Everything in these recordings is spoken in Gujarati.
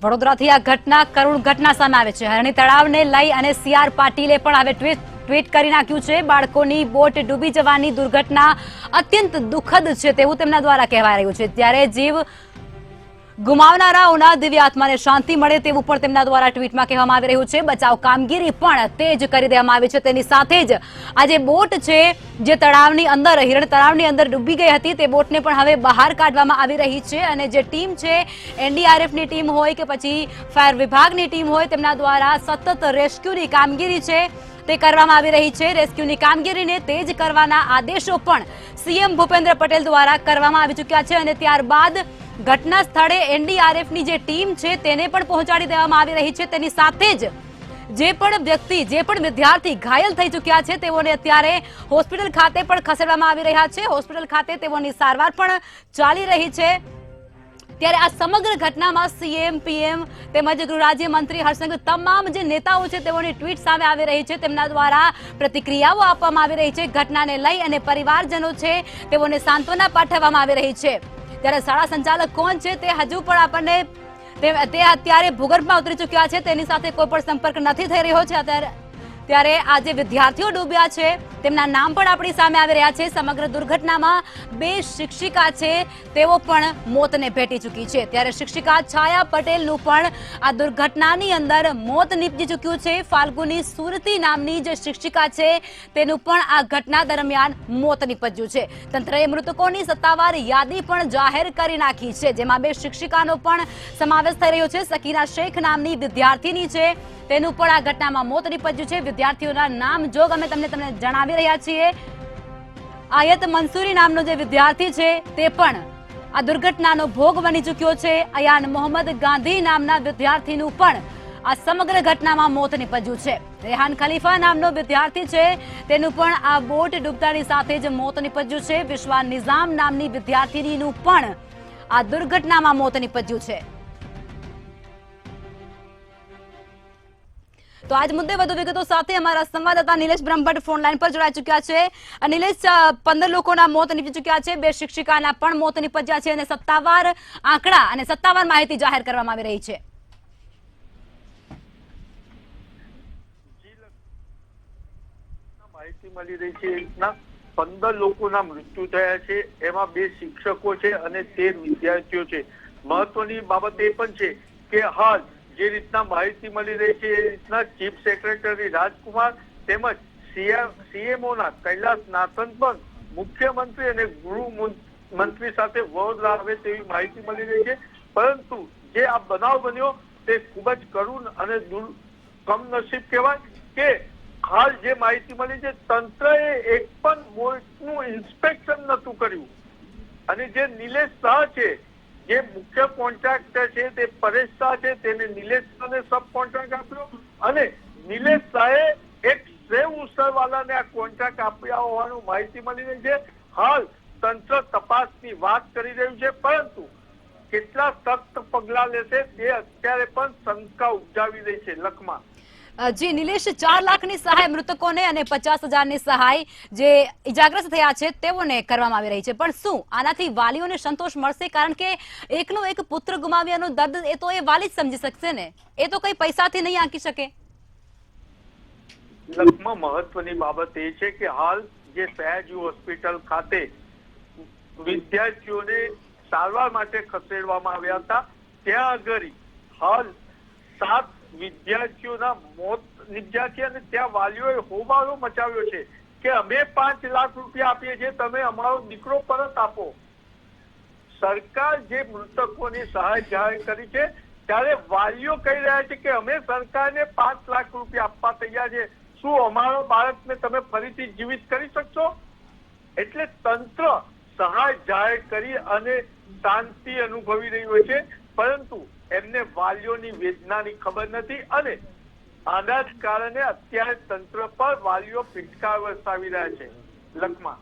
વડોદરાથી આ કરુણ ઘટના સામે આવે છે। હરણી તળાવને લઈ અને સીઆર પાટીલે પણ હવે ટ્વીટ કરી નાખ્યું છે। બાળકોની બોટ ડૂબી જવાની દુર્ઘટના અત્યંત દુઃખદ છે તેવું તેમના દ્વારા કહેવાય રહ્યું છે। ત્યારે જીવ ગુમાવનારાઓના દિવ્ય આત્માને શાંતિ મળે તેવું પણ તેમના દ્વારા ટ્વીટમાં કહેવામાં આવી રહ્યું છે। બચાવ કામગીરી પણ તેજ કરી દેવામાં આવી છે। તેની સાથે જ આ જે બોટ છે જે તળાવની અંદર હિરણ તળાવની અંદર ડૂબી ગઈ હતી તે બોટને પણ હવે બહાર કાઢવામાં આવી રહી છે અને જે ટીમ છે એનડીઆરએફની ટીમ હોય કે પછી ફાયર વિભાગની ટીમ હોય તેમના દ્વારા સતત રેસ્ક્યુની કામગીરી છે તે કરવામાં આવી રહી છે। રેસ્ક્યુની કામગીરીને તેજ કરવાના આદેશો પણ સીએમ ભૂપેન્દ્ર પટેલ દ્વારા કરવામાં આવી ચૂક્યા છે અને ત્યારબાદ ઘટના સ્થળે એનડીઆરએફની જે ટીમ છે તેને પણ પહોંચાડી દેવામાં આવી રહી છે। તેની સાથે જ જે પણ વ્યક્તિ જે પણ વિદ્યાર્થી ઘાયલ થઈ ચૂક્યા છે તેઓને અત્યારે હોસ્પિટલ ખાતે પણ ખસેડવામાં આવી રહ્યા છે। હોસ્પિટલ ખાતે તેઓની સારવાર પણ ચાલી રહી છે। ત્યારે આ સમગ્ર ઘટનામાં સીએમ પીએમ તેમજ ગૃહ રાજ્ય મંત્રી હર્ષસંઘવી તમામ જે નેતાઓ છે તેઓની ટ્વીટ સામે આવી રહી છે। તેમના દ્વારા પ્રતિક્રિયાઓ આપવામાં આવી રહી છે। ઘટનાને લઈ અને પરિવારજનો છે તેઓને સાંત્વના પાઠવવામાં આવી રહી છે। ત્યારે શાળા સંચાલક કોણ છે તે હજુ પણ આપણને તે અત્યારે ભૂગર્ભમાં ઉતરી ચૂક્યા છે તેની સાથે કોઈ પણ સંપર્ક નથી થઈ રહ્યો છે। ત્યારે આ જે વિદ્યાર્થીઓ ડૂબ્યા છે તેમના નામ પણ આપણી સામે આવી રહ્યા છે। સમગ્ર દુર્ઘટનામાં 2 શિક્ષિકા છે તેઓ પણ મોતને ભેટી ચૂકી છે। ત્યારે શિક્ષિકા છાયા પટેલનું પણ આ દુર્ઘટનાની અંદર મોત નીપજી ચૂક્યું છે। ફાલ્ગુની સુરતી નામની જે શિક્ષિકા છે તેનું પણ આ ઘટના દરમિયાન મોત નીપજ્યું છે। તંત્રએ મૃતકોની સત્તાવાર યાદી પણ જાહેર કરી નાખી છે જેમાં 2 શિક્ષિકાનો પણ સમાવેશ થઈ રહ્યો છે। સકીના શેખ નામની વિદ્યાર્થીની છે તેનું પણ આ ઘટનામાં મોત નીપજ્યું છે। વિદ્યાર્થીઓના નામ જો અમે તમને જણાવી રહ્યા છીએ। આયત મંસૂરી નામનો જે વિદ્યાર્થી છે તે પણ આ દુર્ઘટનાનો ભોગ બની ચૂક્યો છે। અયાન મોહમ્મદ ગાંધી નામના વિદ્યાર્થીનું પણ આ સમગ્ર ઘટનામાં મોત નીપજ્યું છે। રેહાન ખલીફા નામનો વિદ્યાર્થી છે તેનું પણ આ બોટ ડૂબતાની સાથે જ મોત નીપજ્યું છે। વિશ્વા નિઝામ નામની વિદ્યાર્થીનીનું પણ આ દુર્ઘટનામાં મોત નીપજ્યું છે। તો આજ મુદ્દે વધુ વિગતો સાથે અમારા સંવાદદાતા નિલેશ બ્રહ્મભટ્ટ ફોન લાઈન પર જોડાઈ ચૂક્યા છે। નિલેશ, 15 લોકોના મોત નીપજી ચૂક્યા છે, 2 શિક્ષિકાના પણ મોત નીપજ્યા છે અને સત્તાવાર આંકડા અને સત્તાવાર માહિતી જાહેર કરવામાં આવી રહી છે। માહિતી મળી રહી છે 15 લોકોના મૃત્યુ થયા છે, એમાં 2 શિક્ષકો છે અને 13 વિદ્યાર્થીઓ છે। મહત્વની બાબત એ પણ છે કે હાલ જે રીતના માહિતી મળી રહી છે એ રીતના ચીફ સેક્રેટરી રાજકુમાર તેમજ સીએમઓના કૈલાસનાથન પણ મુખ્યમંત્રી અને ગૃહ મંત્રી સાથે વડોદરા આવે તેવી માહિતી મળી રહી છે। પરંતુ જે આ બનાવ બન્યો તે ખૂબ જ કરુણ અને કમનસીબ કહેવાય કે હાલ જે માહિતી મળી છે તંત્રએ એક પણ બોટનું ઇન્સ્પેક્શન નહોતું કર્યું અને જે નિલેશ શાહ છે જે મુખ્ય કોન્ટ્રાક્ટર છે તે પરેશ શાહ છે તેને નિલેશ શાહને સબ કોન્ટ્રાક્ટ આપ્યો અને નિલેશ શાહે એક સેવ ઉસરવાલાને આ કોન્ટ્રાક્ટ આપ્યા હોવાનું માહિતી મળી રહી છે। હાલ તંત્ર તપાસની વાત કરી રહ્યું છે પરંતુ કેટલા સખ્ત પગલાં લેશે તે અત્યારે પણ શંકા ઉપજાવી રહી છે। લખમાં જી નિલેશ, 4 લાખની સહાય મૃતકોને અને 50,000ની સહાય જે ઇજાગ્રસ્ત થયા છે તેઓને કરવામાં આવી રહી છે, પણ શું આનાથી વાલીઓને સંતોષ મળશે? કારણ કે એકનો એક પુત્ર ગુમાવ્યાનું દર્દ એ તો એ વાલી જ સમજી શકશે ને, એ તો કઈ પૈસાથી નહીં આંકી શકે। લખમાં મહત્વની બાબત એ છે કે હાલ જે સયાજી હોસ્પિટલ ખાતે વિદ્યાર્થીઓને સારવાર માટે ખસેડવામાં આવ્યા હતા ત્યાં આગળ હાલ 7 વિદ્યાર્થીઓના મોત નીપજ્યા છે અને ત્યાં વાલીઓએ હોબાળો મચાવ્યો છે કે અમે 5 લાખ રૂપિયા આપીએ છીએ, તમે અમારો દીકરો પરત આપો। સરકાર જે મૃતકોની સહાય જાહેર કરી છે ત્યારે વાલીઓ કહી રહ્યા છે કે અમે સરકારને 5 લાખ રૂપિયા આપવા તૈયાર છે, શું અમારો બાળકને તમે ફરીથી જીવિત કરી શકશો? એટલે તંત્ર સહાય જાહેર કરી અને શાંતિ અનુભવી રહ્યું છે પરંતુ એમને વાલીઓની વેદનાની ખબર નથી અને આના જ કારણે અત્યારે તંત્ર પર વાલીઓ ફિટકાર વરસાવી રહ્યા છે। લખમાં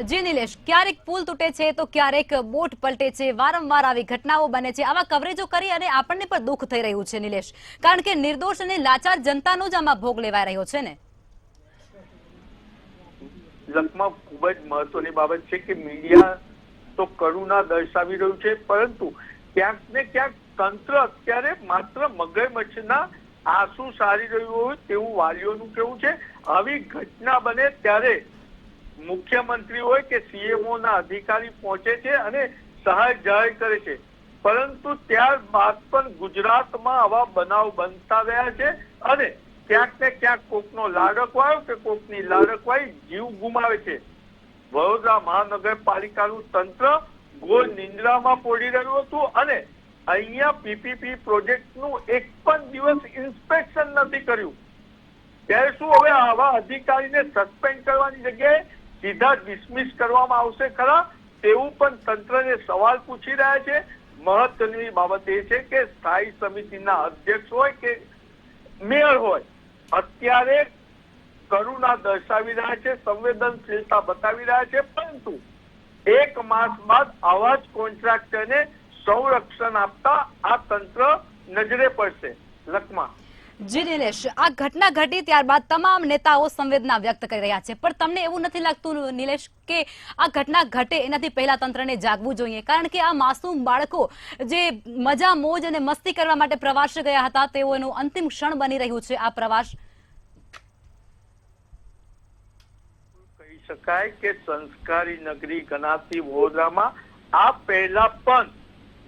જી નિલેશ, ક્યારેક પુલ તૂટે છે તો ક્યારેક બોટ પલટે છે, વારંવાર આવી ઘટનાઓ બને છે। આવા કવરેજો કરી અને આપણને પણ દુઃખ થઈ રહ્યું છે નિલેશ, કારણ કે નિર્દોષ અને લાચાર જનતાનો જ આમાં ભોગ લેવાઈ રહ્યો છે ને। લખમાં ખૂબ જ મહત્વની બાબત છે કે મીડિયા તો કરુણા દર્શાવી રહ્યું છે પરંતુ ક્યાંક ને ક્યાંક તંત્ર અત્યારે માત્ર મગજમચ્છના આંસુ સારી રહ્યું હોય તેવું વાલીઓનું કેવું છે. આવી ઘટના બને ત્યારે મુખ્યમંત્રી હોય કે સીએમઓ ના અધિકારી પહોંચે છે અને સહાય જાહેર કરે છે, પરંતુ ત્યારબાદ પણ ગુજરાતમાં આવા બનાવ બનતા રહ્યા છે અને ક્યાંક ને ક્યાંક કોકનો લાડકવાયો કે કોકની લાડકવાઈ જીવ ગુમાવે છે. વડોદરા મહાનગરપાલિકાનું તંત્ર ઘોર નિંદ્રામાં પડી રહ્યું હતું અને અહીંયા પીપીપી પ્રોજેક્ટનું એક પણ દિવસ ઇન્સ્પેક્શન નથી કર્યું. ત્યારે શું હવે આવા અધિકારીને સસ્પેન્ડ કરવાની જગ્યાએ સીધા ડિસમિસ કરવામાં આવશે ખરા? તેવું પણ તંત્રને સવાલ પૂછી રહ્યા છે. મહત્વની બાબત એ છે કે સ્થાયી સમિતિના અધ્યક્ષ હોય કે મેયર હોય, અત્યારે કરુણા દર્શાવી રહ્યા છે, સંવેદનશીલતા બતાવી રહ્યા છે, પરંતુ 1 માસ બાદ આવા જ કોન્ટ્રાક્ટરને સંરક્ષણ આપતા આ તંત્ર નજરે પડશે. લખમાં જી નિલેશ, આ ઘટના ઘટી ત્યારબાદ તમામ નેતાઓ સંવેદના વ્યક્ત કરી રહ્યા છે, પણ તમને એવું નથી લાગતું નિલેશ કે આ ઘટના ઘટે એનાથી પહેલા તંત્રને જાગવું જોઈએ? કારણ કે આ માસૂમ બાળકો જે મજા મોજ અને મસ્તી કરવા માટે પ્રવાસે ગયા હતા તેઓનું અંતિમ ક્ષણ બની રહ્યું છે આ પ્રવાસ. કહી શકાય કે સંસ્કારી નગરી ગણાતી વડોદરામાં આ પહેલા પણ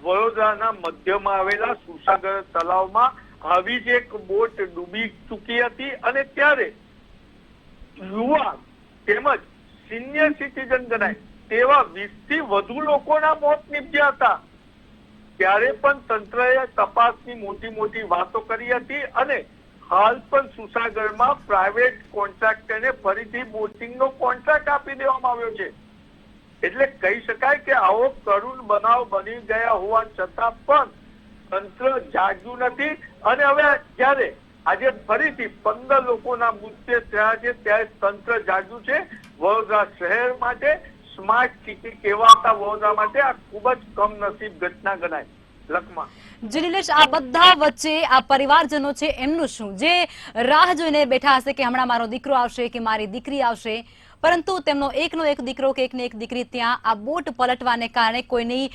વડોદરાના મધ્યમાં આવેલા સુસાગર તળાવમાં આવી જ એક બોટ ડૂબી ચૂકી હતી અને ત્યારે યુવા તેમજ સિનિયર સિટીઝન ગણાય તેવા 20 થી વધુ લોકોના મોત નીપજ્યા હતા. ત્યારે પણ તંત્રએ તપાસની મોટી વાતો કરી હતી અને હાલ પણ સુસાગરમાં પ્રાઇવેટ કોન્ટ્રાક્ટરને ફરીથી બોટિંગનો કોન્ટ્રાક્ટ આપી દેવામાં આવ્યો છે. એટલે કહી શકાય કે આવો કરુણ બનાવ બની ગયા હોવા છતાં પણ તંત્ર જાગ્યું નથી અને હવે જ્યારે આજે ફરીથી 15 લોકોના મૃત્યુ થયા છે ત્યારે તંત્ર જાગ્યું છે. વડોદરા શહેર માટે સ્માર્ટ સિટી કહેવાતા વડોદરા માટે આ ખૂબ જ કમનસીબ ઘટના ગણાય. લખમાં નિલેશ, આ બધા વચ્ચે આ પરિવારજનો છે એમનું શું, જે રાહ જોઈને બેઠા હશે કે હમણાં મારો દીકરો આવશે કે મારી દીકરી આવશે, પરંતુ તેમનો એકનો એક દીકરો કે એકની એક દીકરી ત્યાં આ બોટ પલટવાને કારણે કોઈની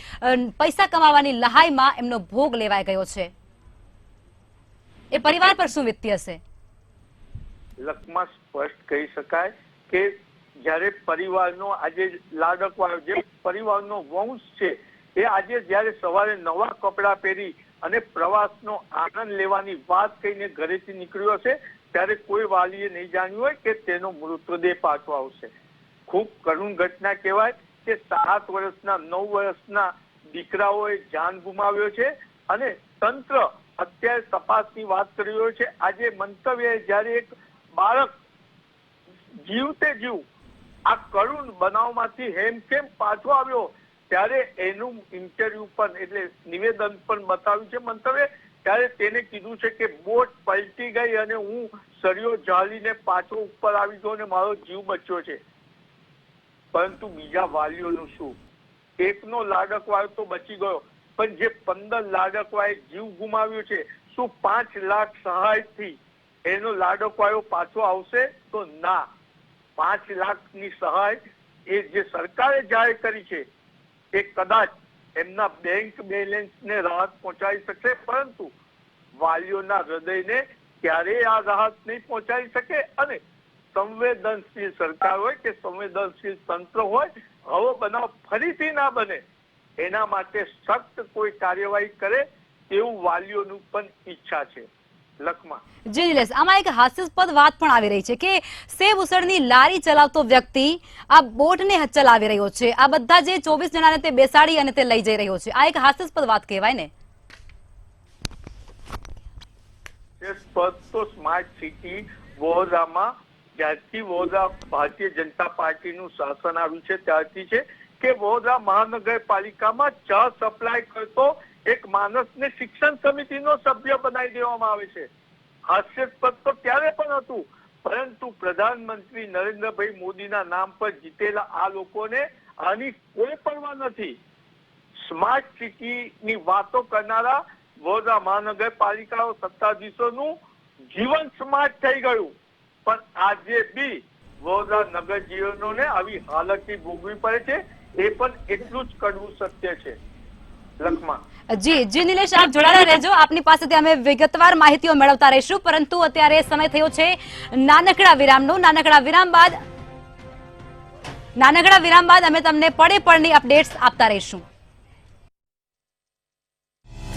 પૈસા કમાવાની લહાઈમાં એમનો ભોગ લેવાઈ ગયો છે. એ પરિવાર પર શું વીતતી હશે? લખમાં સ્પષ્ટ કહી શકાય કે જ્યારે પરિવારનો આજે લાડકવાળો જે પરિવારનો વંશ છે એ આજે જ્યારે સવારે નવા કપડાં પહેરી અને પ્રવાસનો આનંદ લેવાની વાત કહીને ઘરેથી નીકળ્યો હશે ત્યારે કોઈ વાલીએ નહીં જાણ્યું હોય કે તેનો મૃતદેહ પાછો આવશે. ખૂબ કરુણ ઘટના કહેવાય કે 7 વર્ષના 9 વર્ષના દીકરાઓએ જાન ગુમાવ્યો છે અને તંત્ર અત્યારે તપાસની વાત કરી રહ્યો છે. આજે મંતવ્ય જ્યારે એક બાળક જીવતે જીવ આ કરુણ બનાવમાંથી હેમખેમ પાછો આવ્યો ત્યારે એનું ઇન્ટરવ્યુ પણ એટલે નિવેદન પણ બતાવ્યું છે મંતવ્ય. ત્યારે તેને કીધું છે કે બોટ પલટી ગઈ અને હું સળિયો ઝાલીને પાછો ઉપર આવી ગયો અને મારો જીવ બચ્યો છે. પરંતુ બીજા વાલીઓનું શું? એકનો લાડકવાયો તો બચી ગયો, પણ જે 15 લાડકવાએ જીવ ગુમાવ્યો છે, શું 5 લાખ સહાયથી એનો લાડકવાયો પાછો આવશે? તો ના. 5 લાખની સહાય એ જે સરકારે જાહેર કરી છે એ કદાચ એમના બેંક બેલેન્સને રાહત પહોંચાડી શકશે, પરંતુ વાલીઓના હૃદયને ક્યારેય આ રાહત નહીં પહોંચાડી શકે. અને સંવેદનશીલ સરકાર હોય કે સંવેદનશીલ તંત્ર હોય, આવો બનાવ ફરીથી ના બને એના માટે સખ્ત કોઈ કાર્યવાહી કરે તેવું વાલીઓનું પણ ઈચ્છા છે. લખમાં જી નિલેશ, આમાં એક હાસ્યાસ્પદ વાત પણ આવી રહી છે કે સેવ ઉસળની લારી ચલાવતો વ્યક્તિ આ બોટને ચલાવી રહ્યો છે. આ બધા જે 24 જણાને તે બેસાડી અને તે લઈ જઈ રહ્યો છે. આ એક હાસ્યાસ્પદ વાત કહેવાય ને? તો સ્માર્ટ સિટી વડોદરામાં જ્યારથી વડોદરા ભારતીય જનતા પાર્ટીનું શાસન આવ્યું છે ત્યારથી છે કે વડોદરા મહાનગરપાલિકામાં ચા સપ્લાય કરતો એક માણસને શિક્ષણ સમિતિનો સભ્ય બનાવી દેવામાં આવે છે. હાસ્યાસ્પદ તો ત્યારે પણ હતું, પરંતુ પ્રધાનમંત્રી નરેન્દ્રભાઈ મોદીના નામ પર જીતેલા આ લોકોને આની કોઈ પરવા નથી. સ્માર્ટ સિટીની વાતો કરનારા વડોદરા મહાનગરપાલિકાઓ સત્તાધીશોનું જીવન સ્માર્ટ થઈ ગયું, પણ આજે બી વડોદરા નગરજીવનોને આવી હાલતથી ભોગવી પડે છે. એ પણ એટલું જ કડવું સત્ય છે. લખમા. જી નિલેશ, આપ જોડાયેલા રહેજો. આપની પાસેથી અમે વિગતવાર માહિતીઓ મેળવતા રહીશું, પરંતુ અત્યારે સમય થયો છે નાનકડા વિરામનો. નાનકડા વિરામ બાદ અમે તમને પળે પળની અપડેટ્સ આપતા રહીશું.